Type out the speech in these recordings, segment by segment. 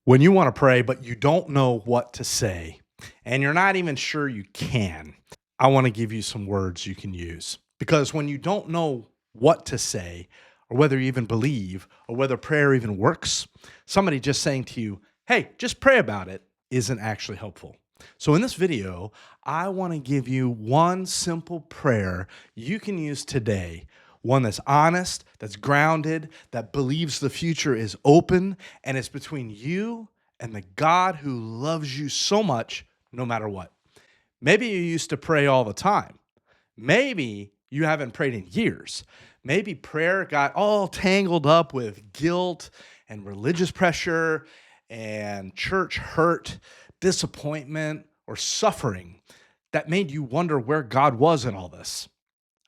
When you want to pray, but you don't know what to say, and you're not even sure you can, I want to give you some words you can use. Because when you don't know what to say, or whether you even believe, or whether prayer even works, somebody just saying to you, hey, just pray about it, isn't actually helpful. So, in this video, I want to give you one simple prayer you can use today. One that's honest, that's grounded, that believes the future is open, and it's between you and the God who loves you so much, no matter what. Maybe you used to pray all the time. Maybe you haven't prayed in years. Maybe prayer got all tangled up with guilt and religious pressure and church hurt, disappointment, or suffering that made you wonder where God was in all this.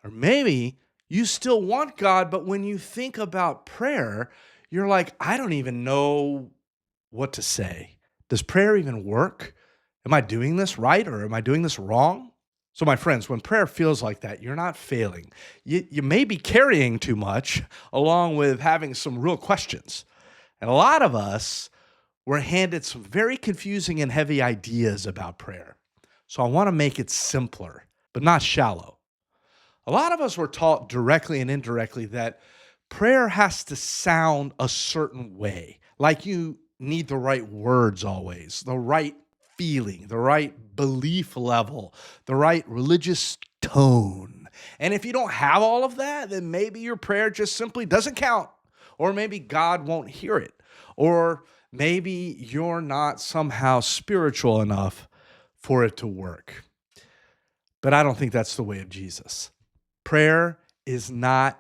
Or maybe you still want God, but when you think about prayer, you're like, I don't even know what to say. Does prayer even work? Am I doing this right or am I doing this wrong? So, my friends, when prayer feels like that, you're not failing. You may be carrying too much along with having some real questions. And a lot of us were handed some very confusing and heavy ideas about prayer. So, I want to make it simpler, but not shallow. A lot of us were taught directly and indirectly that prayer has to sound a certain way, like you need the right words always, the right feeling, the right belief level, the right religious tone. And if you don't have all of that, then maybe your prayer just simply doesn't count, or maybe God won't hear it, or maybe you're not somehow spiritual enough for it to work. But I don't think that's the way of Jesus. Prayer is not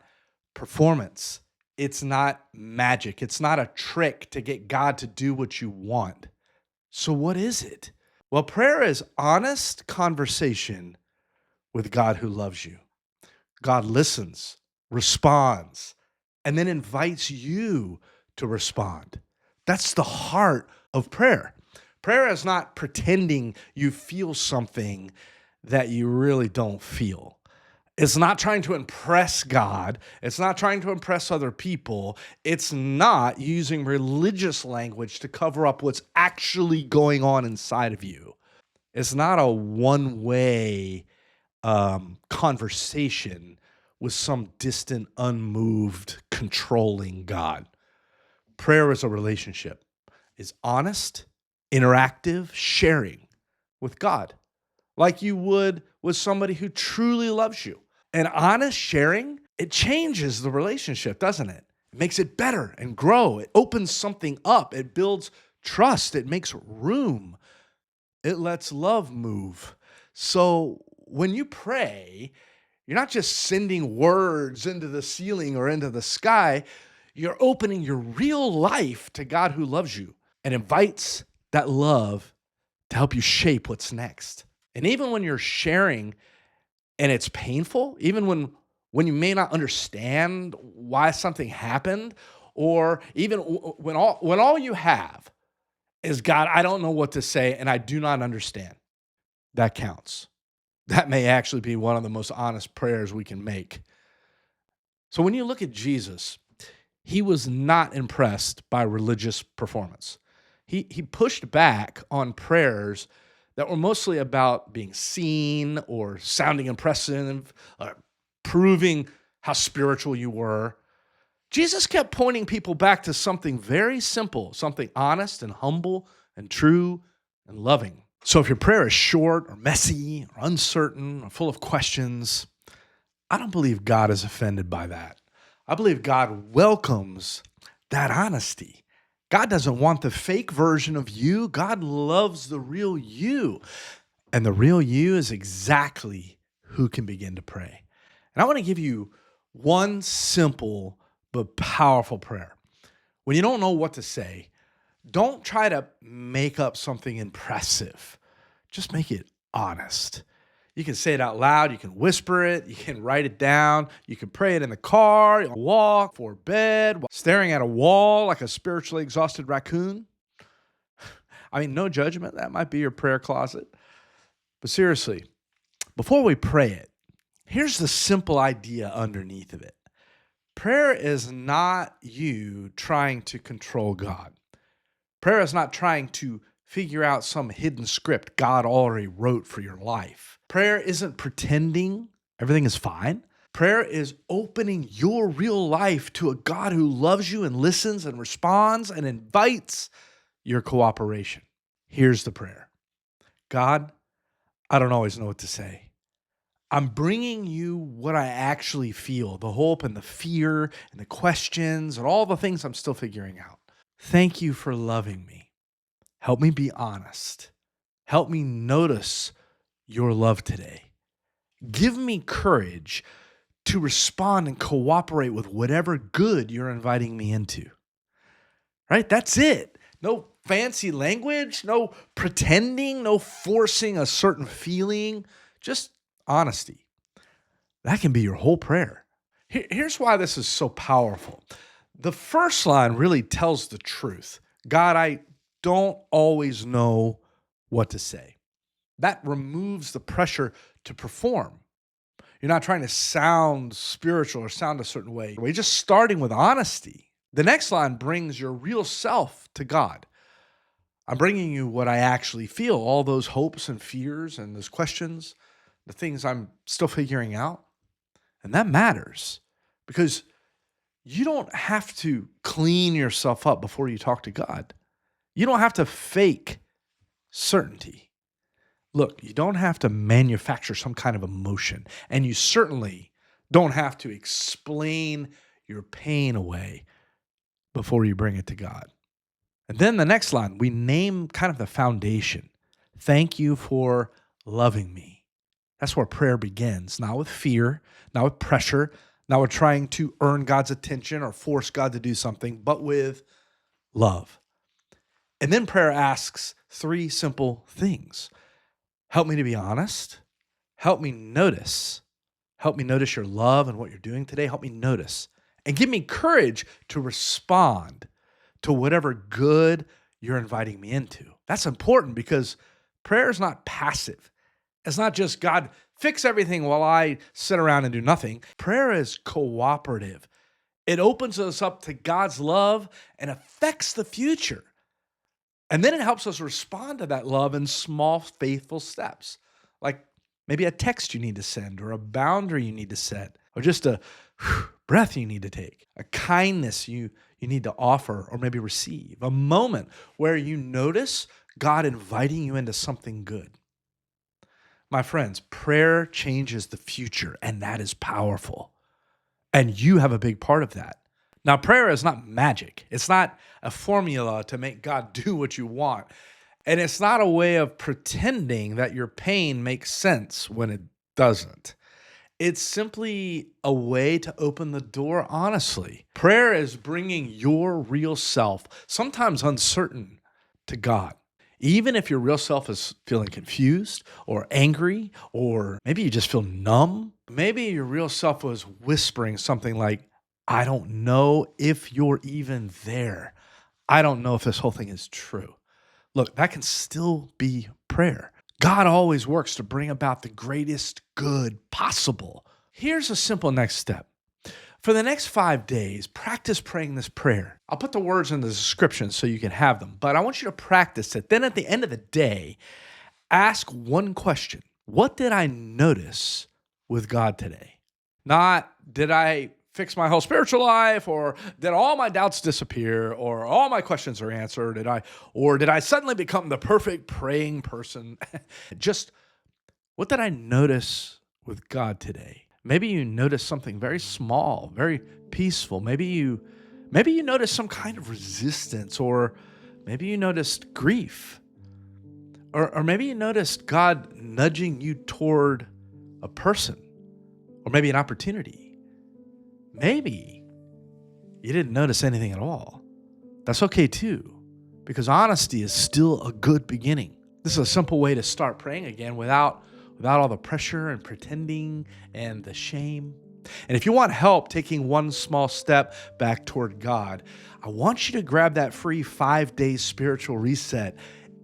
performance. It's not magic. It's not a trick to get God to do what you want. So, what is it? Well, prayer is honest conversation with God who loves you. God listens, responds, and then invites you to respond. That's the heart of prayer. Prayer is not pretending you feel something that you really don't feel. It's not trying to impress God. It's not trying to impress other people. It's not using religious language to cover up what's actually going on inside of you. It's not a one way conversation with some distant, unmoved, controlling God. Prayer is a relationship, is honest, interactive, sharing with God, like you would with somebody who truly loves you. And honest sharing, it changes the relationship, doesn't it? It makes it better and grow. It opens something up. It builds trust. It makes room. It lets love move. So when you pray, you're not just sending words into the ceiling or into the sky. You're opening your real life to God who loves you and invites that love to help you shape what's next. And even when you're sharing and it's painful, even when you may not understand why something happened, or even when all you have is God, I don't know what to say and I do not understand. That counts. That may actually be one of the most honest prayers we can make. So when you look at Jesus, he was not impressed by religious performance. He pushed back on prayers that were mostly about being seen or sounding impressive, proving how spiritual you were. Jesus kept pointing people back to something very simple, something honest and humble and true and loving. So if your prayer is short or messy or uncertain or full of questions, I don't believe God is offended by that. I believe God welcomes that honesty. God doesn't want the fake version of you. God loves the real you. And the real you is exactly who can begin to pray. And I want to give you one simple but powerful prayer. When you don't know what to say, don't try to make up something impressive. Just make it honest. You can say it out loud. You can whisper it. You can write it down. You can pray it in the car, walk, before bed, while staring at a wall like a spiritually exhausted raccoon. I mean, no judgment. That might be your prayer closet. But seriously, before we pray it, here's the simple idea underneath of it. Prayer is not you trying to control God. Prayer is not trying to figure out some hidden script God already wrote for your life. Prayer isn't pretending everything is fine. Prayer is opening your real life to a God who loves you and listens and responds and invites your cooperation. Here's the prayer. God, I don't always know what to say. I'm bringing you what I actually feel, the hope and the fear and the questions and all the things I'm still figuring out. Thank you for loving me. Help me be honest. Help me notice your love today. Give me courage to respond and cooperate with whatever good you're inviting me into. Right? That's it. No fancy language, no pretending, no forcing a certain feeling, just honesty. That can be your whole prayer. Here's why this is so powerful. The first line really tells the truth. God, I don't always know what to say. That removes the pressure to perform. You're not trying to sound spiritual or sound a certain way. You're just starting with honesty. The next line brings your real self to God. I'm bringing you what I actually feel, all those hopes and fears and those questions, the things I'm still figuring out. And that matters because you don't have to clean yourself up before you talk to God. You don't have to fake certainty. Look, you don't have to manufacture some kind of emotion, and you certainly don't have to explain your pain away before you bring it to God. And then the next line, we name kind of the foundation. Thank you for loving me. That's where prayer begins, not with fear, not with pressure, not with trying to earn God's attention or force God to do something, but with love. And then prayer asks three simple things. Help me to be honest. Help me notice. Help me notice your love and what you're doing today. Help me notice. And give me courage to respond to whatever good you're inviting me into. That's important because prayer is not passive. It's not just, God, fix everything while I sit around and do nothing. Prayer is cooperative. It opens us up to God's love and affects the future. And then it helps us respond to that love in small, faithful steps, like maybe a text you need to send or a boundary you need to set or just a breath you need to take, a kindness you need to offer or maybe receive, a moment where you notice God inviting you into something good. My friends, prayer changes the future, and that is powerful. And you have a big part of that. Now, prayer is not magic. It's not a formula to make God do what you want. And it's not a way of pretending that your pain makes sense when it doesn't. It's simply a way to open the door honestly. Prayer is bringing your real self, sometimes uncertain, to God. Even if your real self is feeling confused or angry, or maybe you just feel numb, maybe your real self was whispering something like, I don't know if you're even there. I don't know if this whole thing is true. Look, that can still be prayer. God always works to bring about the greatest good possible. Here's a simple next step. For the next 5 days, practice praying this prayer. I'll put the words in the description so you can have them, but I want you to practice it. Then at the end of the day, ask one question. What did I notice with God today? Not, did I fix my whole spiritual life, or did all my doubts disappear, or all my questions are answered? Did I suddenly become the perfect praying person? Just, what did I notice with God today? Maybe you noticed something very small, very peaceful. Maybe you noticed some kind of resistance, or maybe you noticed grief. Or maybe you noticed God nudging you toward a person, or maybe an opportunity. Maybe you didn't notice anything at all. That's okay too, because honesty is still a good beginning. This is a simple way to start praying again without all the pressure and pretending and the shame. And if you want help taking one small step back toward God, I want you to grab that free 5-day spiritual reset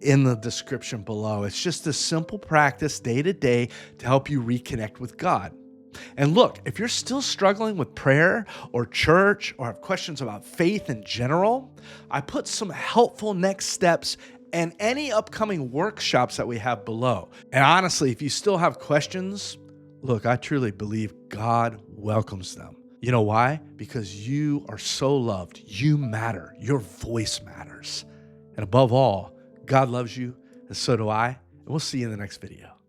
in the description below. It's just a simple practice day to day to help you reconnect with God. And look, if you're still struggling with prayer or church or have questions about faith in general, I put some helpful next steps and any upcoming workshops that we have below. And honestly, if you still have questions, look, I truly believe God welcomes them. You know why? Because you are so loved. You matter. Your voice matters. And above all, God loves you, and so do I. And we'll see you in the next video.